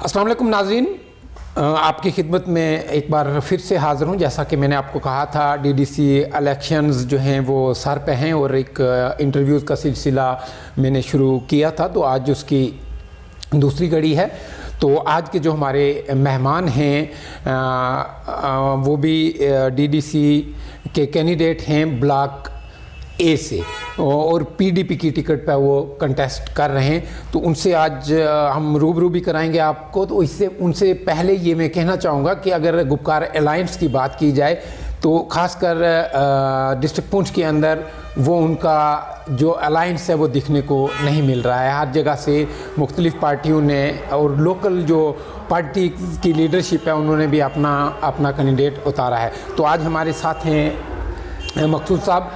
अस्सलाम वालेकुम नाज़रीन, आपकी खिदमत में एक बार फिर से हाज़िर हूँ। जैसा कि मैंने आपको कहा था, डीडीसी इलेक्शंस जो हैं वो सर पे हैं और एक इंटरव्यूज़ का सिलसिला मैंने शुरू किया था, तो आज उसकी दूसरी कड़ी है। तो आज के जो हमारे मेहमान हैं वो भी डीडीसी के कैंडिडेट हैं ब्लॉक ए से, और पीडीपी की टिकट पर वो कंटेस्ट कर रहे हैं। तो उनसे आज हम रूबरू भी कराएंगे आपको। तो इससे उनसे पहले ये मैं कहना चाहूँगा कि अगर गुपकार अलायंस की बात की जाए तो ख़ासकर डिस्ट्रिक्ट पुंछ के अंदर वो उनका जो अलायंस है वो दिखने को नहीं मिल रहा है। हर जगह से मुख्तलिफ़ पार्टियों ने और लोकल जो पार्टी की लीडरशिप है उन्होंने भी अपना कैंडिडेट उतारा है। तो आज हमारे साथ हैं मकसूद साहब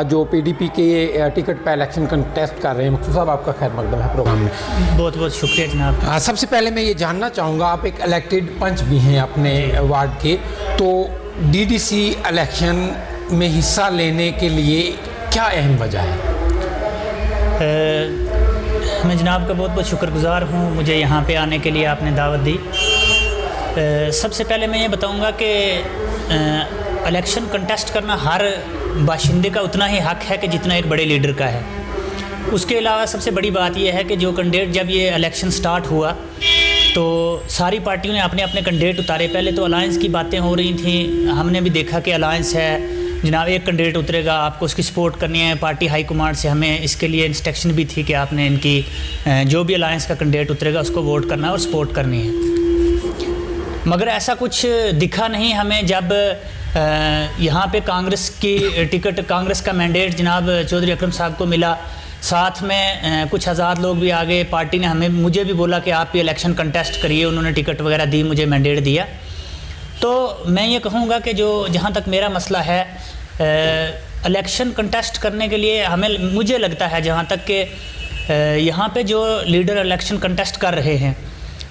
जो पीडीपी के टिकट पर इलेक्शन कंटेस्ट कर रहे हैं। मकसूद साहब, आपका खैर मकदम है प्रोग्राम में। बहुत बहुत शुक्रिया जनाब। सबसे पहले मैं ये जानना चाहूँगा, आप एक इलेक्टेड पंच भी हैं अपने वार्ड के, तो डीडीसी इलेक्शन में हिस्सा लेने के लिए क्या अहम वजह है? मैं जनाब का बहुत बहुत शुक्रगुज़ार हूँ, मुझे यहाँ पे आने के लिए आपने दावत दी। सबसे पहले मैं ये बताऊँगा कि इलेक्शन कंटेस्ट करना हर बाशिंदे का उतना ही हक है कि जितना एक बड़े लीडर का है। उसके अलावा सबसे बड़ी बात यह है कि जो कैंडिडेट, जब ये इलेक्शन स्टार्ट हुआ तो सारी पार्टियों ने अपने अपने कैंडिडेट उतारे। पहले तो अलायंस की बातें हो रही थी, हमने भी देखा कि अलायंस है जनाब, एक कैंडिडेट उतरेगा, आपको उसकी सपोर्ट करनी है। पार्टी हाई कमांड से हमें इसके लिए इंस्ट्रक्शन भी थी कि आपने इनकी जो भी अलायंस का कैंडिडेट उतरेगा उसको वोट करना है और सपोर्ट करनी है। मगर ऐसा कुछ दिखा नहीं हमें जब यहाँ पे कांग्रेस की टिकट, कांग्रेस का मैंडेट जनाब चौधरी अकरम साहब को मिला। साथ में कुछ हज़ार लोग भी आ गए। पार्टी ने मुझे भी बोला कि आप ये इलेक्शन कंटेस्ट करिए, उन्होंने टिकट वगैरह दी, मुझे मैंडेट दिया। तो मैं ये कहूँगा कि जो जहाँ तक मेरा मसला है, इलेक्शन कंटेस्ट करने के लिए मुझे लगता है जहाँ तक कि यहाँ पे जो लीडर इलेक्शन कंटेस्ट कर रहे हैं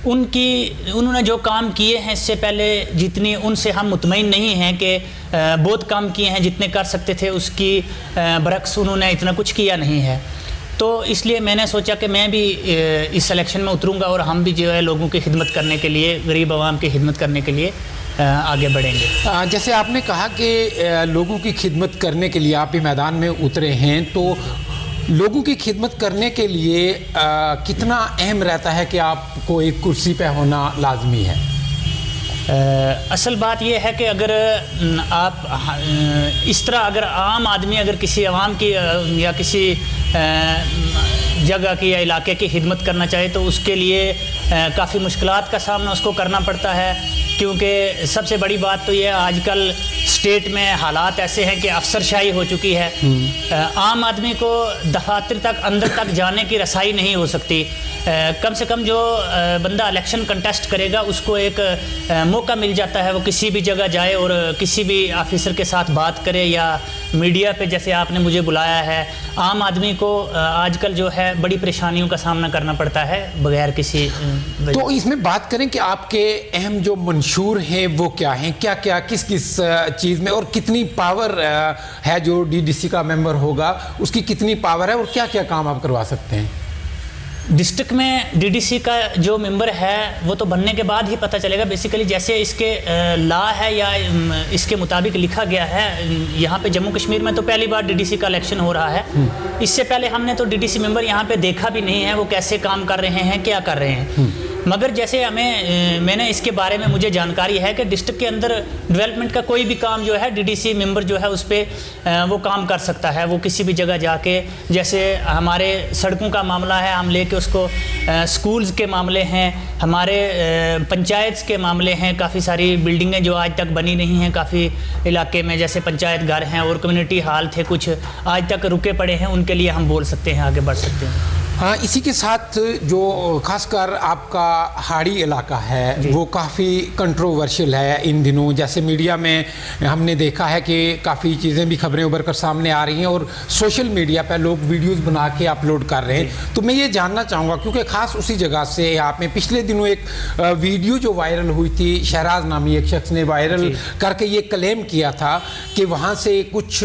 उन्होंने जो काम किए हैं इससे पहले, जितनी उनसे हम मुतमईन नहीं हैं कि बहुत काम किए हैं, जितने कर सकते थे उसकी बरक्स उन्होंने इतना कुछ किया नहीं है। तो इसलिए मैंने सोचा कि मैं भी इस इलेक्शन में उतरूँगा और हम भी जो है लोगों की खिदमत करने के लिए, गरीब आवाम की खिदमत करने के लिए आगे बढ़ेंगे। जैसे आपने कहा कि लोगों की खिदमत करने के लिए आप भी मैदान में उतरे हैं, तो लोगों की खिदमत करने के लिए कितना अहम रहता है कि आपको एक कुर्सी पे होना लाजमी है? असल बात यह है कि अगर आप इस तरह, अगर आम आदमी अगर किसी आवाम की या किसी जगह की या इलाके की खिदमत करना चाहे तो उसके लिए काफ़ी मुश्किलात का सामना उसको करना पड़ता है। क्योंकि सबसे बड़ी बात तो ये आजकल स्टेट में हालात ऐसे हैं कि अफसरशाही हो चुकी है। आम आदमी को दफातर तक, अंदर तक जाने की रसाई नहीं हो सकती। कम से कम जो बंदा इलेक्शन कंटेस्ट करेगा उसको एक मौका मिल जाता है, वो किसी भी जगह जाए और किसी भी ऑफिसर के साथ बात करे या मीडिया पे, जैसे आपने मुझे बुलाया है। आम आदमी को आजकल जो है बड़ी परेशानियों का सामना करना पड़ता है बगैर किसी तो इसमें बात करें कि आपके अहम जो मंशूर हैं वो क्या हैं, क्या क्या किस किस चीज़ में, और कितनी पावर है जो डीडीसी का मेंबर होगा, उसकी कितनी पावर है और क्या क्या काम आप करवा सकते हैं? डिस्ट्रिक्ट में डीडीसी का जो मेंबर है वो तो बनने के बाद ही पता चलेगा। बेसिकली जैसे इसके लॉ है या इसके मुताबिक लिखा गया है, यहाँ पे जम्मू कश्मीर में तो पहली बार डीडीसी का इलेक्शन हो रहा है। इससे पहले हमने तो डीडीसी मेंबर यहाँ पे देखा भी नहीं है, वो कैसे काम कर रहे हैं, क्या कर रहे हैं। मगर जैसे मैंने इसके बारे में मुझे जानकारी है कि डिस्ट्रिक्ट के अंदर डेवलपमेंट का कोई भी काम जो है डीडीसी मेंबर जो है उस पर वो काम कर सकता है। वो किसी भी जगह जाके, जैसे हमारे सड़कों का मामला है, हम लेके उसको, स्कूल्स के मामले हैं, हमारे पंचायत के मामले हैं, काफ़ी सारी बिल्डिंगें जो आज तक बनी नहीं हैं काफ़ी इलाके में, जैसे पंचायत घर हैं और कम्युनिटी हॉल थे कुछ आज तक रुके पड़े हैं, उनके लिए हम बोल सकते हैं, आगे बढ़ सकते हैं। हाँ, इसी के साथ जो खासकर आपका हाड़ी इलाका है वो काफ़ी कंट्रोवर्शियल है इन दिनों। जैसे मीडिया में हमने देखा है कि काफ़ी चीज़ें भी, खबरें उभर कर सामने आ रही हैं और सोशल मीडिया पर लोग वीडियोस बना के अपलोड कर रहे हैं। तो मैं ये जानना चाहूँगा, क्योंकि ख़ास उसी जगह से आप में पिछले दिनों एक वीडियो जो वायरल हुई थी, शहराज नामी एक शख्स ने वायरल करके ये क्लेम किया था कि वहाँ से कुछ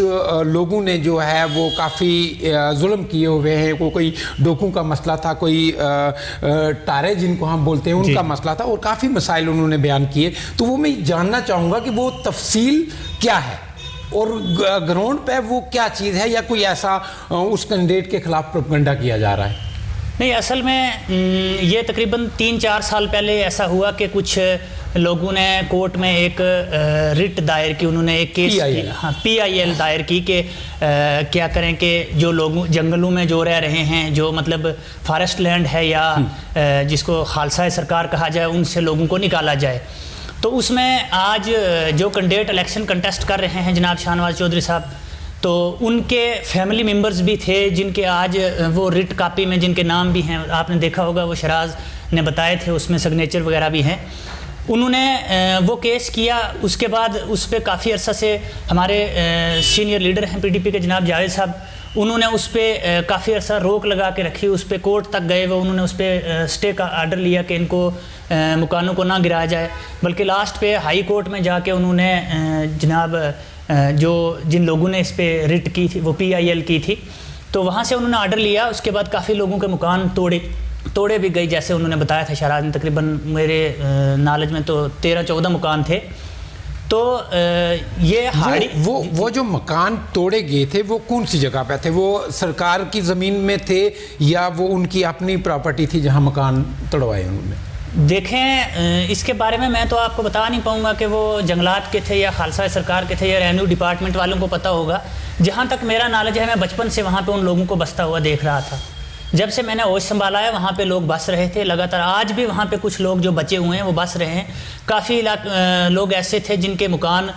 लोगों ने जो है वो काफ़ी जुल्म किए हुए हैं, कोई सड़कों का मसला था, कोई टारे जिनको हम बोलते हैं उनका मसला था, और काफ़ी मसाइल उन्होंने बयान किए। तो वो मैं जानना चाहूँगा कि वो तफसील क्या है और ग्राउंड पे वो क्या चीज़ है, या कोई ऐसा उस कैंडिडेट के खिलाफ प्रोपेगेंडा किया जा रहा है? नहीं, असल में ये तकरीबन 3-4 साल पहले ऐसा हुआ कि कुछ लोगों ने कोर्ट में एक रिट दायर की, उन्होंने एक केस PIL दायर की कि क्या करें कि जो लोग जंगलों में जो रह रहे हैं, जो मतलब फॉरेस्ट लैंड है या जिसको खालसा सरकार कहा जाए, उनसे लोगों को निकाला जाए। तो उसमें आज जो कैंडिडेट इलेक्शन कंटेस्ट कर रहे हैं जनाब शाहनवाज चौधरी साहब, तो उनके फैमिली मेम्बर्स भी थे जिनके आज वो रिट कापी में जिनके नाम भी हैं, आपने देखा होगा वो शराज ने बताए थे, उसमें सिग्नेचर वगैरह भी हैं। उन्होंने वो केस किया, उसके बाद उस पर काफ़ी अर्सा से हमारे सीनियर लीडर हैं PDP के जनाब जावेद साहब, उन्होंने उस पर काफ़ी अर्सा रोक लगा के रखी, उस पर कोर्ट तक गए, वो उन्होंने उस पर स्टे का आर्डर लिया कि इनको मकानों को ना गिराया जाए, बल्कि लास्ट पे हाई कोर्ट में जाके उन्होंने जनाब जो जिन लोगों ने इस पर रिट की थी, वो PIL की थी, तो वहाँ से उन्होंने आर्डर लिया। उसके बाद काफ़ी लोगों के मकान तोड़े भी गई, जैसे उन्होंने बताया था शराज ने, तकरीबन मेरे नॉलेज में तो 13-14 मकान थे। तो ये हाड़ी वो जो मकान तोड़े गए थे वो कौन सी जगह पे थे? वो सरकार की ज़मीन में थे या वो उनकी अपनी प्रॉपर्टी थी जहाँ मकान तोड़वाए उन्होंने? देखें, इसके बारे में मैं तो आपको बता नहीं पाऊँगा कि वो जंगलात के थे या खालसा सरकार के थे या रेवेन्यू डिपार्टमेंट वालों को पता होगा। जहाँ तक मेरा नॉलेज है, मैं बचपन से वहाँ पे उन लोगों को बसता हुआ देख रहा था। जब से मैंने होश संभाला है वहाँ पे लोग बस रहे थे लगातार, आज भी वहाँ पे कुछ लोग जो बचे हुए हैं वो बस रहे हैं। काफ़ी लोग ऐसे थे जिनके मकान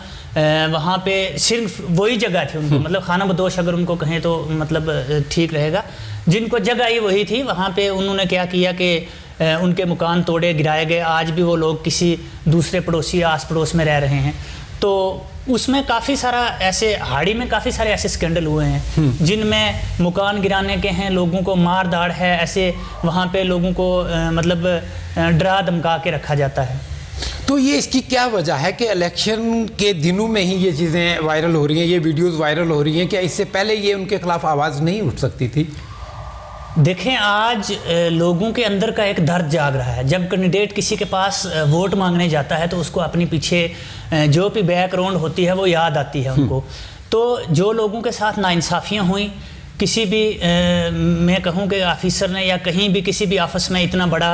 वहाँ पे सिर्फ वही जगह थी उनको, मतलब खाना बदोश अगर उनको कहें तो मतलब ठीक रहेगा, जिनको जगह ही वही थी, वहाँ पे उन्होंने क्या किया कि उनके मकान तोड़े गिराए गए। आज भी वो लोग किसी दूसरे पड़ोसी या आस पड़ोस में रह रहे हैं। तो उसमें काफ़ी सारा ऐसे हाड़ी में काफ़ी सारे ऐसे स्कैंडल हुए हैं जिनमें मकान गिराने के हैं, लोगों को मार दाड़ है, ऐसे वहाँ पे लोगों को मतलब डरा धमका के रखा जाता है। तो ये इसकी क्या वजह है कि इलेक्शन के दिनों में ही ये चीज़ें वायरल हो रही हैं, ये वीडियोस वायरल हो रही हैं? क्या इससे पहले ये उनके खिलाफ आवाज़ नहीं उठ सकती थी? देखें, आज लोगों के अंदर का एक दर्द जाग रहा है। जब कैंडिडेट किसी के पास वोट मांगने जाता है तो उसको अपनी पीछे जो भी बैकग्राउंड होती है वो याद आती है उनको। तो जो लोगों के साथ नाइंसाफ़ियाँ हुई, किसी भी मैं कहूँ कि ऑफिसर ने या कहीं भी किसी भी ऑफिस में इतना बड़ा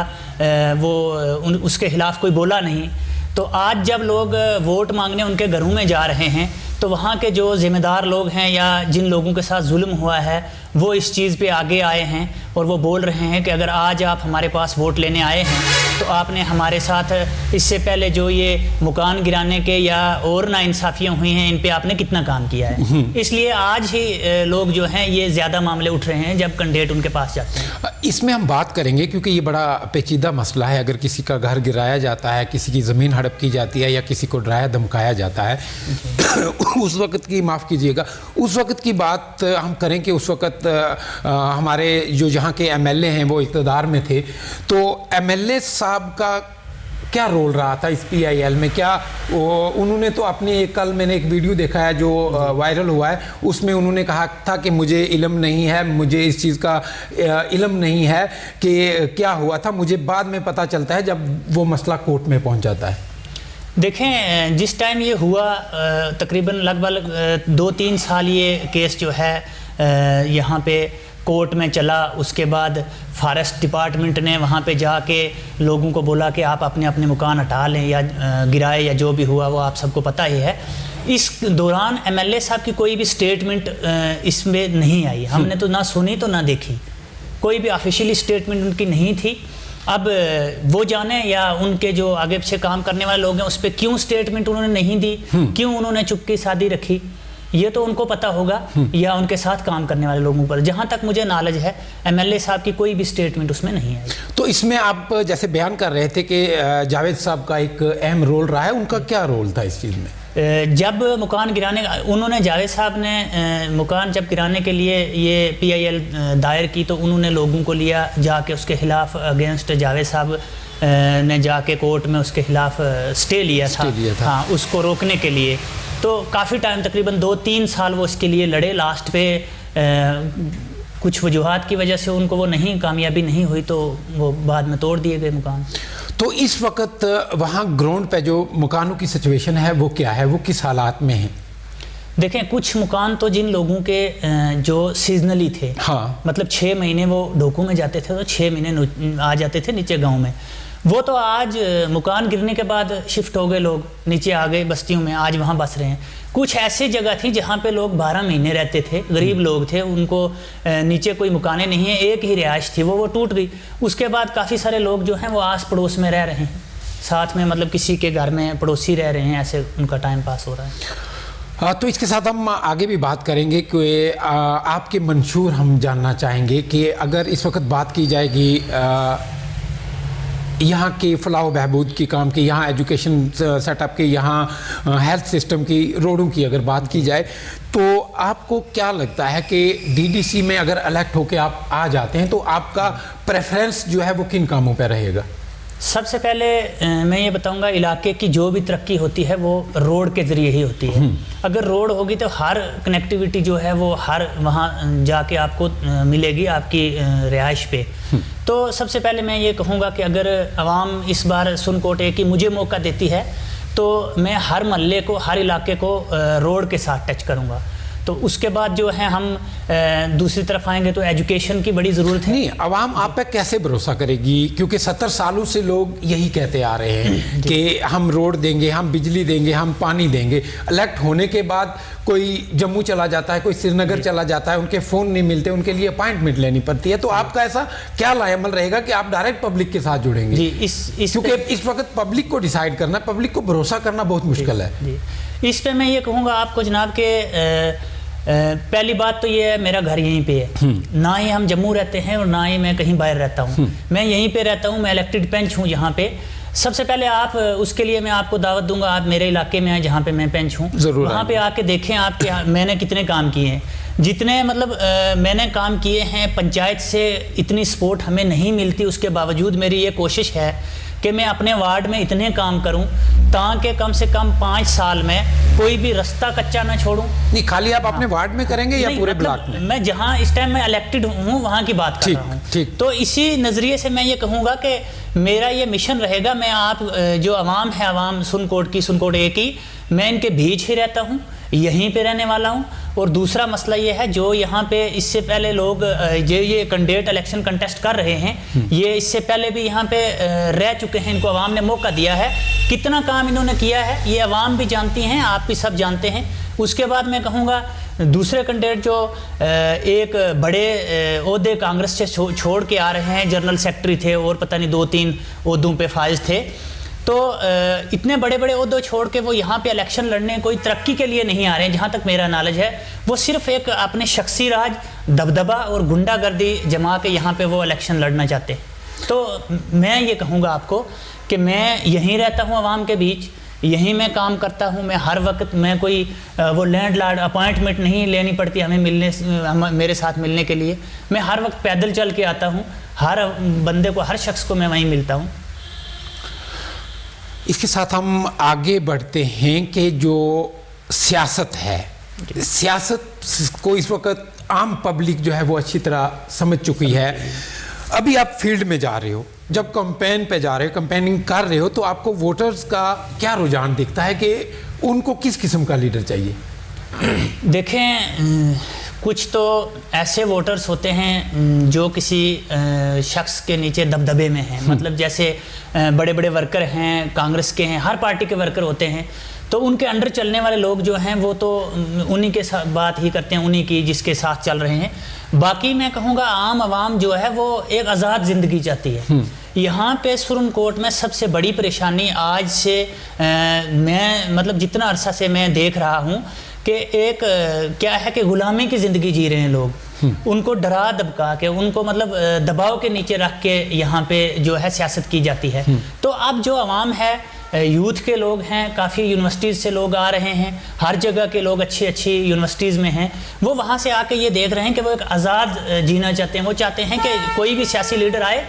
उसके खिलाफ कोई बोला नहीं, तो आज जब लोग वोट मांगने उनके घरों में जा रहे हैं तो वहाँ के जो ज़िम्मेदार लोग हैं या जिन लोगों के साथ जुल्म हुआ है वो इस चीज़ पे आगे आए हैं और वो बोल रहे हैं कि अगर आज आप हमारे पास वोट लेने आए हैं तो आपने हमारे साथ इससे पहले जो ये मकान गिराने के या और नाइंसाफ़ियाँ हुई हैं इन पे आपने कितना काम किया है। इसलिए आज ही लोग जो हैं ये ज़्यादा मामले उठ रहे हैं जब कैंडिडेट उनके पास जाते हैं। इसमें हम बात करेंगे क्योंकि ये बड़ा पेचीदा मसला है। अगर किसी का घर गिराया जाता है, किसी की ज़मीन हड़प की जाती है या किसी को डराया धमकाया जाता है उस वक़्त की, माफ़ कीजिएगा, उस वक़्त की बात हम करें कि उस वक़्त हमारे जो यहाँ के MLA हैं वो इक़्तिदार में थे, तो MLA साहब का क्या रोल रहा था इस PIL में? क्या उन्होंने तो अपनी कल मैंने एक वीडियो देखा है जो वायरल हुआ है, उसमें उन्होंने कहा था कि मुझे इल्म नहीं है, मुझे इस चीज़ का इल्म नहीं है कि क्या हुआ था, मुझे बाद में पता चलता है जब वो मसला कोर्ट में पहुंच जाता है। देखें, जिस टाइम ये हुआ तकरीबन लगभग 2-3 साल ये केस जो है यहाँ पे कोर्ट में चला। उसके बाद फॉरेस्ट डिपार्टमेंट ने वहाँ पे जाके लोगों को बोला कि आप अपने अपने मकान हटा लें या गिराए या जो भी हुआ वो आप सबको पता ही है। इस दौरान MLA साहब की कोई भी स्टेटमेंट इसमें नहीं आई, हमने तो ना सुनी तो ना देखी, कोई भी ऑफिशियली स्टेटमेंट उनकी नहीं थी। अब वो जाने या उनके जो आगे पीछे काम करने वाले लोग हैं उस पर क्यों स्टेटमेंट उन्होंने नहीं दी, क्यों उन्होंने चुप्पी साधी रखी, ये तो उनको पता होगा या उनके साथ काम करने वाले लोगों पर। जहाँ तक मुझे नॉलेज है MLA साहब की कोई भी स्टेटमेंट उसमें नहीं आई। तो इसमें आप जैसे बयान कर रहे थे कि जावेद साहब का एक अहम रोल रहा है, उनका क्या रोल था इस चीज़ में? जब मकान गिराने उन्होंने जावेद साहब ने मकान जब गिराने के लिए ये PIL दायर की तो उन्होंने लोगों को लिया जाके उसके ख़िलाफ़ अगेंस्ट जावेद साहब ने जाके कोर्ट में उसके खिलाफ स्टे लिया था। हाँ, उसको रोकने के लिए। तो काफ़ी टाइम तकरीबन 2-3 साल वो इसके लिए लड़े। लास्ट पे कुछ वजूहात की वजह से उनको वो नहीं कामयाबी नहीं हुई, तो वो बाद में तोड़ दिए गए मकान। तो इस वक्त वहाँ ग्राउंड पे जो मकानों की सिचुएशन है वो क्या है, वो किस हालात में है? देखें, कुछ मकान तो जिन लोगों के जो सीजनली थे, हाँ, मतलब 6 महीने वो ढोकू में जाते थे तो 6 महीने आ जाते थे नीचे गांव में, वो तो आज मकान गिरने के बाद शिफ्ट हो गए, लोग नीचे आ गए बस्तियों में, आज वहाँ बस रहे हैं। कुछ ऐसी जगह थी जहाँ पे लोग 12 महीने रहते थे, गरीब लोग थे, उनको नीचे कोई मकानें नहीं है, एक ही रिहाइश थी, वो टूट गई। उसके बाद काफ़ी सारे लोग जो हैं वो आस पड़ोस में रह रहे हैं, साथ में मतलब किसी के घर में पड़ोसी रह रहे हैं, ऐसे उनका टाइम पास हो रहा है। तो इसके साथ हम आगे भी बात करेंगे कि आपके मंशूर हम जानना चाहेंगे कि अगर इस वक्त बात की जाएगी यहाँ के फलाह बहबूद की काम की, यहाँ एजुकेशन सेटअप की, यहाँ हेल्थ सिस्टम की, रोडों की अगर बात की जाए, तो आपको क्या लगता है कि डीडीसी में अगर इलेक्ट होकर आप आ जाते हैं तो आपका प्रेफरेंस जो है वो किन कामों पर रहेगा? सबसे पहले मैं ये बताऊंगा, इलाके की जो भी तरक्की होती है वो रोड के ज़रिए ही होती है। अगर रोड होगी तो हर कनेक्टिविटी जो है वो हर वहाँ जाके आपको मिलेगी आपकी रिहाइश पे। तो सबसे पहले मैं ये कहूँगा कि अगर आवाम इस बार सुनकोट की मुझे मौका देती है तो मैं हर महल्ले को, हर इलाके को रोड के साथ टच करूँगा। तो उसके बाद जो है हम दूसरी तरफ आएंगे तो एजुकेशन की बड़ी ज़रूरत है। नहीं, आवाम आप पे कैसे भरोसा करेगी, क्योंकि 70 सालों से लोग यही कहते आ रहे हैं कि हम रोड देंगे, हम बिजली देंगे, हम पानी देंगे। इलेक्ट होने के बाद कोई जम्मू चला जाता है, कोई श्रीनगर चला जाता है, उनके फ़ोन नहीं मिलते, उनके लिए अपॉइंटमेंट लेनी पड़ती है। तो आपका ऐसा क्या लाएमल रहेगा कि आप डायरेक्ट पब्लिक के साथ जुड़ेंगे? जी, क्योंकि इस वक्त पब्लिक को डिसाइड करना, पब्लिक को भरोसा करना बहुत मुश्किल है। जी, इस पे मैं ये कहूँगा आपको जनाब के पहली बात तो ये है, मेरा घर यहीं पे है, ना ही हम जम्मू रहते हैं और ना ही मैं कहीं बाहर रहता हूँ, मैं यहीं पे रहता हूँ, मैं इलेक्टेड पेंच हूँ यहाँ पे। सबसे पहले आप उसके लिए मैं आपको दावत दूंगा, आप मेरे इलाके में आए जहाँ पे मैं पेंच हूँ, वहाँ पे आके देखें आपके मैंने कितने काम किए हैं, जितने मतलब मैंने काम किए हैं। पंचायत से इतनी सपोर्ट हमें नहीं मिलती, उसके बावजूद मेरी ये कोशिश है कि मैं अपने वार्ड में इतने काम करूं ताकि कम से कम 5 साल में कोई भी रास्ता कच्चा ना छोड़ूं। नहीं, खाली आप अपने वार्ड में करेंगे या पूरे ब्लॉक में? मैं जहां इस टाइम मैं इलेक्टेड हूं वहां की बात कर रहा हूं। तो इसी नज़रिए से मैं ये कहूँगा कि मेरा ये मिशन रहेगा, मैं आप जो आवाम है, आवाम सुनकोट ए की, मैं इनके बीच ही रहता हूँ, यहीं पे रहने वाला हूँ। और दूसरा मसला ये है, जो यहाँ पे इससे पहले लोग ये कैंडिडेट इलेक्शन कंटेस्ट कर रहे हैं, ये इससे पहले भी यहाँ पे रह चुके हैं, इनको अवाम ने मौका दिया है, कितना काम इन्होंने किया है ये अवाम भी जानती हैं, आप भी सब जानते हैं। उसके बाद मैं कहूँगा दूसरे कैंडिडेट जो एक बड़े ओहदे कांग्रेस से छोड़ के आ रहे हैं, जनरल सेक्रेटरी थे और पता नहीं 2-3 ओहदों पे फाइज थे, तो इतने बड़े बड़े ओहदे छोड़ के वो यहाँ पे इलेक्शन लड़ने कोई तरक्की के लिए नहीं आ रहे हैं, जहाँ तक मेरा नॉलेज है। वो सिर्फ एक अपने शख्सी राज, दबदबा और गुंडागर्दी जमा के यहाँ पे वो इलेक्शन लड़ना चाहते हैं। तो मैं ये कहूँगा आपको कि मैं यहीं रहता हूँ आवाम के बीच, यहीं मैं काम करता हूँ। मैं हर वक्त, मैं कोई वो लैंडलॉर्ड अपॉइंटमेंट नहीं लेनी पड़ती हमें मेरे साथ मिलने के लिए। मैं हर वक्त पैदल चल के आता हूँ, हर बंदे को, हर शख्स को मैं वहीं मिलता हूँ। इसके साथ हम आगे बढ़ते हैं कि जो सियासत है, सियासत को इस वक्त आम पब्लिक जो है वो अच्छी तरह समझ चुकी है। अभी आप फील्ड में जा रहे हो, जब कैंपेन पे जा रहे हो, कैंपेनिंग कर रहे हो, तो आपको वोटर्स का क्या रुझान दिखता है कि उनको किस किस्म का लीडर चाहिए? देखें, कुछ तो ऐसे वोटर्स होते हैं जो किसी शख्स के नीचे दबदबे में हैं, मतलब जैसे बड़े बड़े वर्कर हैं, कांग्रेस के हैं, हर पार्टी के वर्कर होते हैं, तो उनके अंडर चलने वाले लोग जो हैं वो तो उन्हीं के साथ बात ही करते हैं, उन्हीं की जिसके साथ चल रहे हैं। बाकी मैं कहूँगा आम आवाम जो है वो एक आज़ाद ज़िंदगी चाहती है। यहाँ पे सुरनकोट में सबसे बड़ी परेशानी आज से मैं मतलब जितना अरसा से मैं देख रहा हूँ कि एक क्या है कि गुलामी की ज़िंदगी जी रहे हैं लोग। उनको डरा धमका के, उनको मतलब दबाव के नीचे रख के यहाँ पे जो है सियासत की जाती है। तो अब जो आवाम है, यूथ के लोग हैं, काफ़ी यूनिवर्सिटीज़ से लोग आ रहे हैं, हर जगह के लोग अच्छी अच्छी यूनिवर्सिटीज़ में हैं, वो वहाँ से आके ये देख रहे हैं कि वो एक आज़ाद जीना चाहते हैं। वो चाहते हैं कि कोई भी सियासी लीडर आए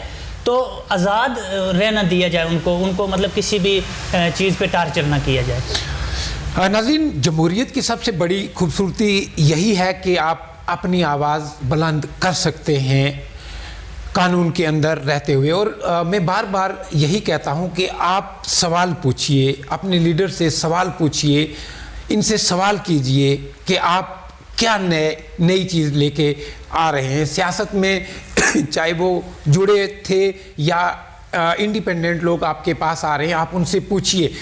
तो आज़ाद रहना दिया जाए उनको मतलब किसी भी चीज़ पे टार्चर ना किया जाए। नाज़रीन, जमहूरियत की सबसे बड़ी खूबसूरती यही है कि आप अपनी आवाज़ बुलंद कर सकते हैं कानून के अंदर रहते हुए। और मैं बार बार यही कहता हूं कि आप सवाल पूछिए, अपने लीडर से सवाल पूछिए, इनसे सवाल कीजिए कि आप क्या नई चीज़ लेके आ रहे हैं सियासत में। चाहे वो जुड़े थे या इंडिपेंडेंट लोग आपके पास आ रहे हैं, आप उनसे पूछिए।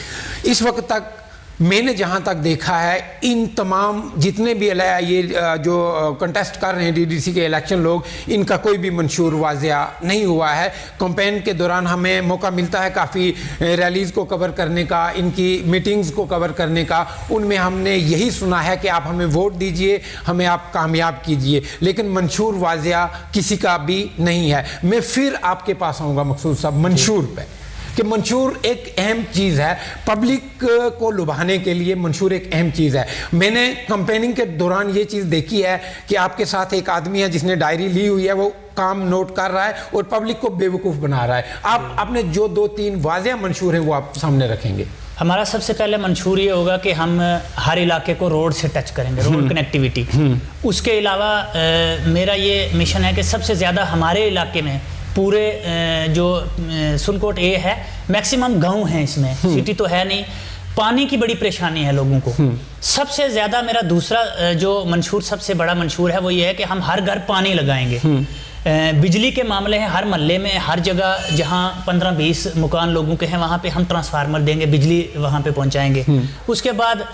इस वक्त तक मैंने जहां तक देखा है, इन तमाम जितने भी ये जो कंटेस्ट कर रहे हैं डीडीसी के इलेक्शन लोग, इनका कोई भी मंशूर वाज़िया नहीं हुआ है। कैंपेन के दौरान हमें मौका मिलता है काफ़ी रैलीज़ को कवर करने का, इनकी मीटिंग्स को कवर करने का। उनमें हमने यही सुना है कि आप हमें वोट दीजिए, हमें आप कामयाब कीजिए, लेकिन मंशूर वाज़िया किसी का भी नहीं है। मैं फिर आपके पास आऊँगा मकसूद साहब मंशूर पे, कि मंशूर एक अहम चीज़ है, पब्लिक को लुभाने के लिए मंशूर एक अहम चीज़ है। मैंने कैंपेनिंग के दौरान ये चीज़ देखी है कि आपके साथ एक आदमी है जिसने डायरी ली हुई है, वो काम नोट कर रहा है और पब्लिक को बेवकूफ़ बना रहा है। आप अपने जो 2-3 वाज़िया मंशूर हैं वो आप सामने रखेंगे। हमारा सबसे पहले मंशूर ये होगा कि हम हर इलाके को रोड से टच करेंगे, रोड कनेक्टिविटी। उसके अलावा मेरा ये मिशन है कि सबसे ज़्यादा हमारे इलाके में पूरे जो सुनकोट ए है, मैक्सिमम गांव हैं इसमें, सिटी तो है नहीं। पानी की बड़ी परेशानी है लोगों को। सबसे ज़्यादा मेरा दूसरा जो मंशूर, सबसे बड़ा मंशूर है, वो ये है कि हम हर घर पानी लगाएंगे। बिजली के मामले हैं, हर मोहल्ले में, हर जगह जहां 15-20 मकान लोगों के हैं, वहां पे हम ट्रांसफार्मर देंगे, बिजली वहां पे पहुंचाएंगे। उसके बाद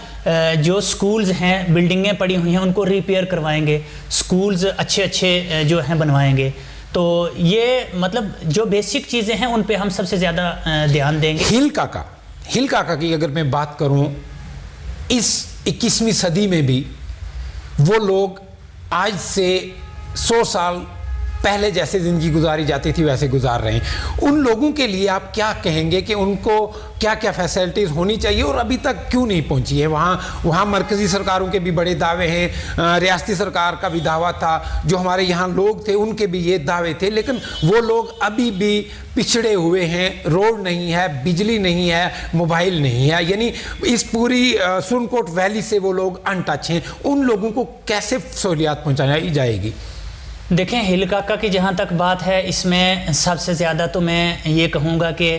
जो स्कूल्स हैं, बिल्डिंगें पड़ी हुई हैं, उनको रिपेयर करवाएंगे, स्कूल्स अच्छे जो हैं बनवाएंगे। तो ये मतलब जो बेसिक चीज़ें हैं उन पे हम सबसे ज़्यादा ध्यान देंगे। हिल काका की अगर मैं बात करूं, इस 21वीं सदी में भी वो लोग आज से 100 साल पहले जैसे ज़िंदगी गुजारी जाती थी वैसे गुजार रहे हैं। उन लोगों के लिए आप क्या कहेंगे कि उनको क्या क्या फैसिलिटीज़ होनी चाहिए और अभी तक क्यों नहीं पहुंची है? वहाँ मरकज़ी सरकारों के भी बड़े दावे हैं, रियासती सरकार का भी दावा था, जो हमारे यहाँ लोग थे उनके भी ये दावे थे, लेकिन वो लोग अभी भी पिछड़े हुए हैं। रोड नहीं है, बिजली नहीं है, मोबाइल नहीं है, यानी इस पूरी सुरनकोट वैली से वो लोग अनटच हैं। उन लोगों को कैसे सहूलियात पहुँचाई जाएगी? देखें, हिल काका की जहाँ तक बात है, इसमें सबसे ज़्यादा तो मैं ये कहूँगा कि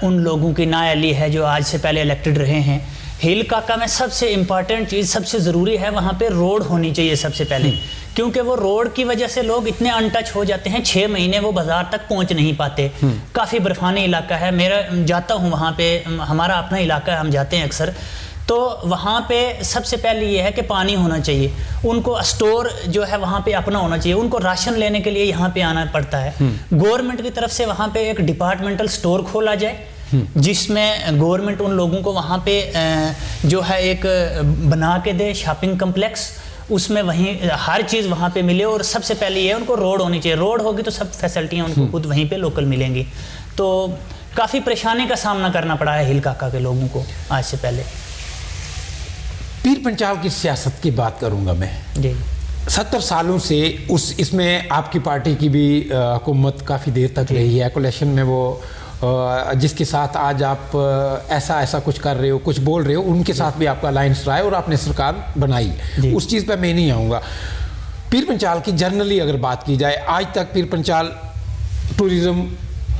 उन लोगों की नाअहली है जो आज से पहले इलेक्टेड रहे हैं। हिल काका में सबसे इम्पॉर्टेंट चीज़, सबसे ज़रूरी है, वहाँ पे रोड होनी चाहिए सबसे पहले, क्योंकि वो रोड की वजह से लोग इतने अनटच हो जाते हैं, 6 महीने वो बाज़ार तक पहुँच नहीं पाते। काफ़ी बर्फानी इलाका है, मेरा जाता हूँ वहाँ पे, हमारा अपना इलाका है, हम जाते हैं अक्सर। तो वहाँ पे सबसे पहले ये है कि पानी होना चाहिए, उनको स्टोर जो है वहाँ पे अपना होना चाहिए, उनको राशन लेने के लिए यहाँ पे आना पड़ता है। गवर्नमेंट की तरफ से वहाँ पे एक डिपार्टमेंटल स्टोर खोला जाए, जिसमें गवर्नमेंट उन लोगों को वहाँ पे जो है एक बना के दे शॉपिंग कम्प्लेक्स, उसमें वहीं हर चीज़ वहाँ पे मिले। और सबसे पहले ये उनको रोड होनी चाहिए, रोड होगी तो सब फैसिलिटियाँ उनको खुद वहीं पे लोकल मिलेंगी। तो काफ़ी परेशानी का सामना करना पड़ा है हिल काका के लोगों को आज से पहले। पीर पंचाल की सियासत की बात करूंगा मैं जी। 70 सालों से इसमें आपकी पार्टी की भी हुकूमत काफ़ी देर तक रही है। कोलेशन में वो जिसके साथ आज आप ऐसा कुछ कर रहे हो, कुछ बोल रहे हो, उनके साथ भी आपका अलायंस रहा है और आपने सरकार बनाई। उस चीज़ पर मैं नहीं आऊँगा। पीर पंचाल की जनरली अगर बात की जाए, आज तक पीर पंचाल टूरिज़्म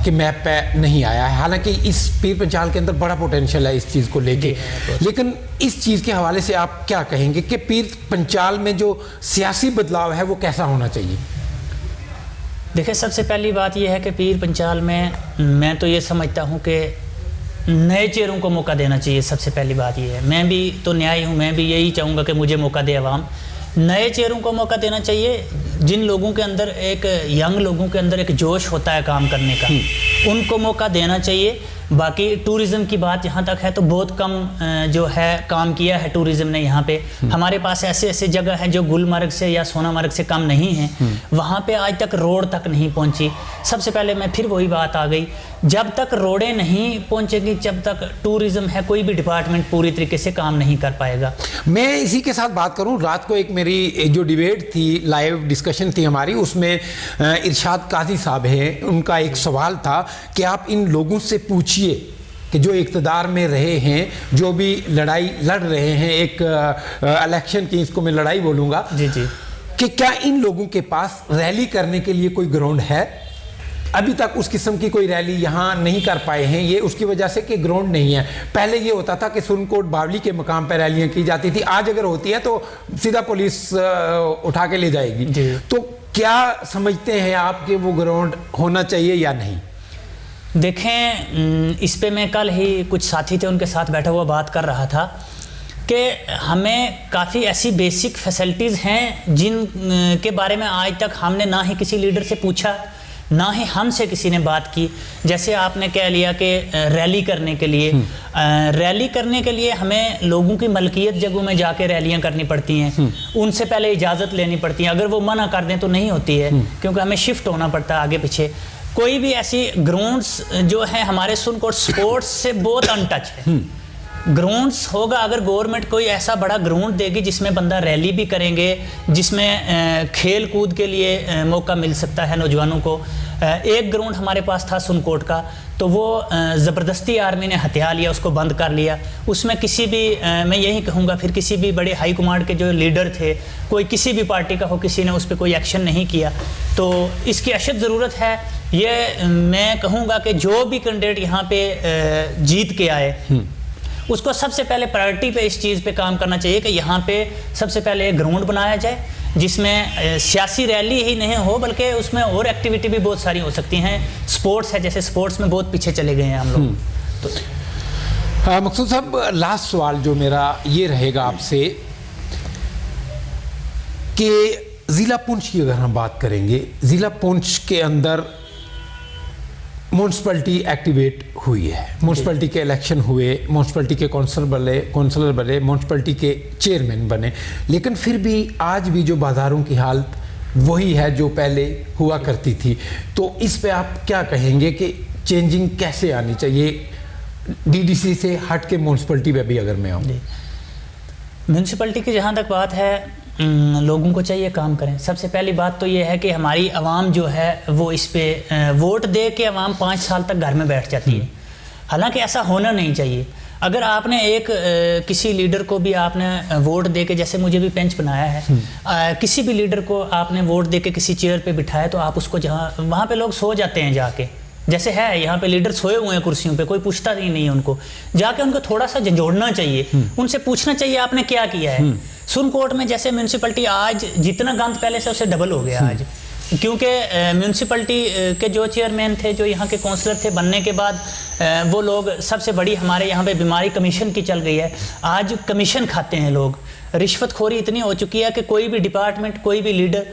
के मैप पे नहीं आया है। हालांकि इस पीर पंचाल के अंदर बड़ा पोटेंशियल है इस चीज़ को लेके, लेकिन इस चीज़ के हवाले से आप क्या कहेंगे कि पीर पंचाल में जो सियासी बदलाव है वो कैसा होना चाहिए? देखिए, सबसे पहली बात यह है कि पीर पंचाल में मैं तो ये समझता हूँ कि नए चेहरों को मौका देना चाहिए। सबसे पहली बात यह है, मैं भी तो न्यायी हूँ, मैं भी यही चाहूँगा कि मुझे मौका दे अवाम। नए चेहरों को मौका देना चाहिए, जिन लोगों के अंदर एक यंग लोगों के अंदर एक जोश होता है काम करने का, उनको मौका देना चाहिए। बाकी टूरिज़्म की बात जहाँ तक है तो बहुत कम जो है काम किया है टूरिज़्म ने यहाँ पे। हमारे पास ऐसे ऐसे जगह हैं जो गुलमर्ग से या सोनामर्ग से कम नहीं हैं, वहाँ पे आज तक रोड तक नहीं पहुँची। सबसे पहले मैं फिर वही बात आ गई, जब तक रोडें नहीं पहुँचेगी, जब तक टूरिज़्म है, कोई भी डिपार्टमेंट पूरी तरीके से काम नहीं कर पाएगा। मैं इसी के साथ बात करूं, रात को एक मेरी जो डिबेट थी, लाइव डिस्कशन थी हमारी, उसमें इरशाद काजी साहब हैं, उनका एक सवाल था कि आप इन लोगों से पूछिए कि जो इक़्तिदार में रहे हैं, जो भी लड़ाई लड़ रहे हैं, एक इलेक्शन की इसको मैं लड़ाई बोलूँगा, जी जी, कि क्या इन लोगों के पास रैली करने के लिए कोई ग्राउंड है? अभी तक उस किस्म की कोई रैली यहाँ नहीं कर पाए हैं, ये उसकी वजह से कि ग्राउंड नहीं है। पहले ये होता था कि सुरनकोट बावली के मकाम पर रैलियाँ की जाती थी, आज अगर होती है तो सीधा पुलिस उठा के ले जाएगी। तो क्या समझते हैं आप कि वो ग्राउंड होना चाहिए या नहीं? देखें, इस पे मैं कल ही कुछ साथी थे उनके साथ बैठा हुआ बात कर रहा था कि हमें काफ़ी ऐसी बेसिक फैसिलिटीज़ हैं जिन के बारे में आज तक हमने ना ही किसी लीडर से पूछा, ना ही हमसे किसी ने बात की। जैसे आपने कह लिया कि रैली करने के लिए हमें लोगों की मलकियत जगहों में जाके रैलियां करनी पड़ती हैं, उनसे पहले इजाज़त लेनी पड़ती है। अगर वो मना कर दें तो नहीं होती है, क्योंकि हमें शिफ्ट होना पड़ता है आगे पीछे। कोई भी ऐसी ग्राउंड्स जो है हमारे सुरनकोट स्पोर्ट्स से बहुत अनटच है। ग्राउंड्स होगा, अगर गवर्नमेंट कोई ऐसा बड़ा ग्राउंड देगी जिसमें बंदा रैली भी करेंगे, जिसमें खेल कूद के लिए मौका मिल सकता है नौजवानों को। एक ग्राउंड हमारे पास था सुरनकोट का, तो वो ज़बरदस्ती आर्मी ने हत्या लिया, उसको बंद कर लिया। उसमें किसी भी मैं यही कहूँगा फिर किसी भी बड़े हाई कमांड के जो लीडर थे, कोई किसी भी पार्टी का हो, किसी ने उस पर कोई एक्शन नहीं किया। तो इसकी अशद ज़रूरत है। ये मैं कहूँगा कि जो भी कैंडिडेट यहाँ पे जीत के आए उसको सबसे पहले प्रायोरिटी पे इस चीज़ पे काम करना चाहिए कि यहाँ पे सबसे पहले एक ग्राउंड बनाया जाए जिसमें सियासी रैली ही नहीं हो, बल्कि उसमें और एक्टिविटी भी बहुत सारी हो सकती हैं। स्पोर्ट्स है, जैसे स्पोर्ट्स में बहुत पीछे चले गए हैं हम लोग। तो मकसूद साहब, लास्ट सवाल जो मेरा ये रहेगा आपसे कि ज़िला पुंछ की अगर हम बात करेंगे, ज़िला पुंछ के अंदर म्यूनसिपलिटी एक्टिवेट हुई है, म्यूनसिपलिटी के इलेक्शन हुए, म्यूनसिपलिटी के काउंसलर बने, म्यूनसिपलिटी के चेयरमैन बने, लेकिन फिर भी आज भी जो बाज़ारों की हालत वही है जो पहले हुआ करती थी। तो इस पे आप क्या कहेंगे कि चेंजिंग कैसे आनी चाहिए डीडीसी से हट के म्यूनसिपलिटी पे भी? अगर मैं आऊँ म्यूनसिपलिटी की जहाँ तक बात है, लोगों को चाहिए काम करें। सबसे पहली बात तो ये है कि हमारी आवाम जो है वो इस पे वोट दे के आवाम 5 साल तक घर में बैठ जाती है। हालांकि ऐसा होना नहीं चाहिए। अगर आपने एक किसी लीडर को भी आपने वोट दे के, जैसे मुझे भी पेंच बनाया है, किसी भी लीडर को आपने वोट दे के किसी चेयर पे बिठाया, तो आप उसको जहाँ वहाँ पे लोग सो जाते हैं जाके, जैसे है यहाँ पे लीडर सोए हुए हैं कुर्सियों पे, कोई पूछता ही नहीं है उनको। जाके उनको थोड़ा सा झंझोड़ना चाहिए, उनसे पूछना चाहिए आपने क्या किया है। सुरनकोट में जैसे म्यूनसिपलिटी आज जितना गंद पहले से उससे डबल हो गया आज, क्योंकि म्यूनसिपलिटी के जो चेयरमैन थे, जो यहाँ के काउंसलर थे, बनने के बाद वो लोग, सबसे बड़ी हमारे यहाँ पे बीमारी कमीशन की चल गई है। आज कमीशन खाते हैं लोग, रिश्वतखोरी इतनी हो चुकी है कि कोई भी डिपार्टमेंट, कोई भी लीडर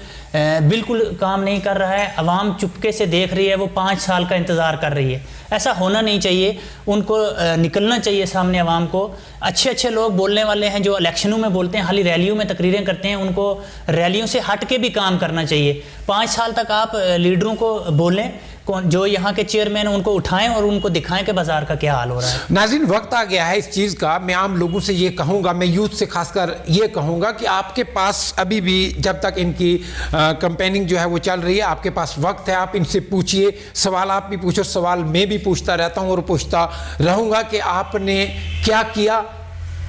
बिल्कुल काम नहीं कर रहा है। आवाम चुपके से देख रही है, वो 5 साल का इंतज़ार कर रही है। ऐसा होना नहीं चाहिए। उनको निकलना चाहिए सामने आवाम को। अच्छे अच्छे लोग बोलने वाले हैं जो इलेक्शनों में बोलते हैं, खाली रैलियों में तकरीरें करते हैं, उनको रैलियों से हट के भी काम करना चाहिए। 5 साल तक आप लीडरों को बोलें, जो यहाँ के चेयरमैन उनको उठाएं और उनको दिखाएं कि बाजार का क्या हाल हो रहा है। नाज़रीन, वक्त आ गया है इस चीज़ का। मैं आम लोगों से ये कहूँगा, मैं यूथ से खासकर ये कहूँगा कि आपके पास अभी भी, जब तक इनकी कैंपेनिंग जो है वो चल रही है, आपके पास वक्त है। आप इनसे पूछिए, सवाल आप भी पूछो, सवाल मैं भी पूछता रहता हूँ और पूछता रहूँगा कि आपने क्या किया,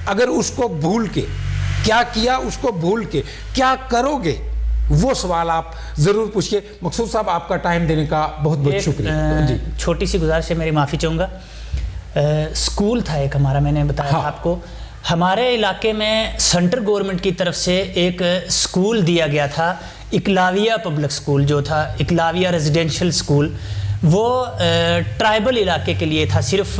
अगर उसको भूल के, क्या किया उसको भूल के क्या करोगे, वो सवाल आप ज़रूर पूछिए। मकसूद साहब, आपका टाइम देने का बहुत बहुत शुक्रिया। जी, छोटी सी गुजारिश है, मेरी माफ़ी चाहूँगा। स्कूल था एक हमारा, मैंने बताया था आपको, हमारे इलाके में सेंट्रल गवर्नमेंट की तरफ से एक स्कूल दिया गया था, इकलाविया पब्लिक स्कूल जो था, इकलाविया रेजिडेंशियल स्कूल। वो ट्राइबल इलाके के लिए था सिर्फ,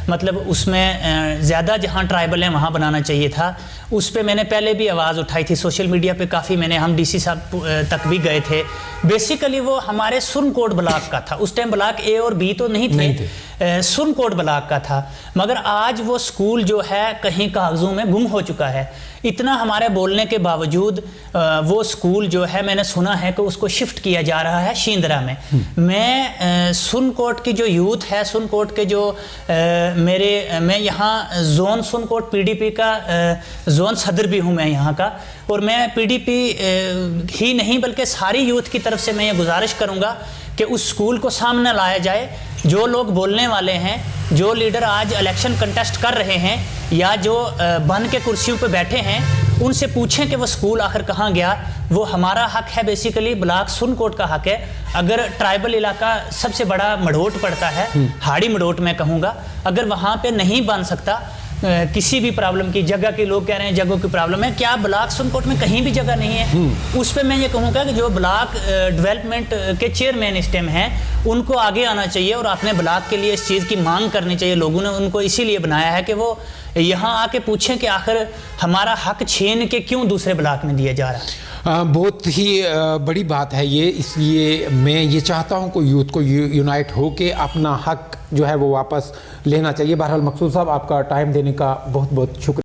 मतलब उसमें ज़्यादा जहाँ ट्राइबल हैं वहाँ बनाना चाहिए था। उस पे मैंने पहले भी आवाज़ उठाई थी सोशल मीडिया पे काफ़ी, हम डीसी साहब तक भी गए थे। बेसिकली वो हमारे सुरनकोट ब्लॉक का था। उस टाइम ब्लॉक ए और बी तो नहीं थे, सुरनकोट ब्लॉक का था। मगर आज वो स्कूल जो है कहीं कागज़ों में गुम हो चुका है। इतना हमारे बोलने के बावजूद वो स्कूल जो है, मैंने सुना है कि उसको शिफ्ट किया जा रहा है शींदरा में। मैं सुरनकोट की जो यूथ है, सुरनकोट के जो मैं यहाँ जोन सुरनकोट पीडीपी का जोन सदर भी हूँ मैं यहाँ का, और मैं पीडीपी ही नहीं बल्कि सारी यूथ की तरफ से मैं ये गुजारिश करूँगा कि उस स्कूल को सामने लाया जाए। जो लोग बोलने वाले हैं, जो लीडर आज इलेक्शन कंटेस्ट कर रहे हैं या जो बन के कुर्सियों पर बैठे हैं, उनसे पूछें कि वो स्कूल आखिर कहाँ गया। वो हमारा हक है। बेसिकली ब्लॉक सुनकोट का हक है। अगर ट्राइबल इलाका सबसे बड़ा मढ़ोट पड़ता है, हाड़ी मढ़ोट मैं कहूँगा, अगर वहाँ पे नहीं बन सकता किसी भी प्रॉब्लम की, जगह के लोग कह रहे हैं जगहों की प्रॉब्लम है, क्या ब्लॉक सुनकोट में कहीं भी जगह नहीं है? उस पर मैं ये कहूँगा कि जो ब्लॉक डेवलपमेंट के चेयरमैन इस टाइम हैं, उनको आगे आना चाहिए और अपने ब्लॉक के लिए इस चीज़ की मांग करनी चाहिए। लोगों ने उनको इसीलिए बनाया है कि वो यहाँ आके पूछें कि आखिर हमारा हक छीन के क्यों दूसरे ब्लॉक में दिया जा रहा है। बहुत ही बड़ी बात है ये, इसलिए मैं ये चाहता हूँ कि यूथ को यूनाइट होके अपना हक जो है वो वापस लेना चाहिए। बहरहाल मकसूद साहब, आपका टाइम देने का बहुत बहुत शुक्रिया।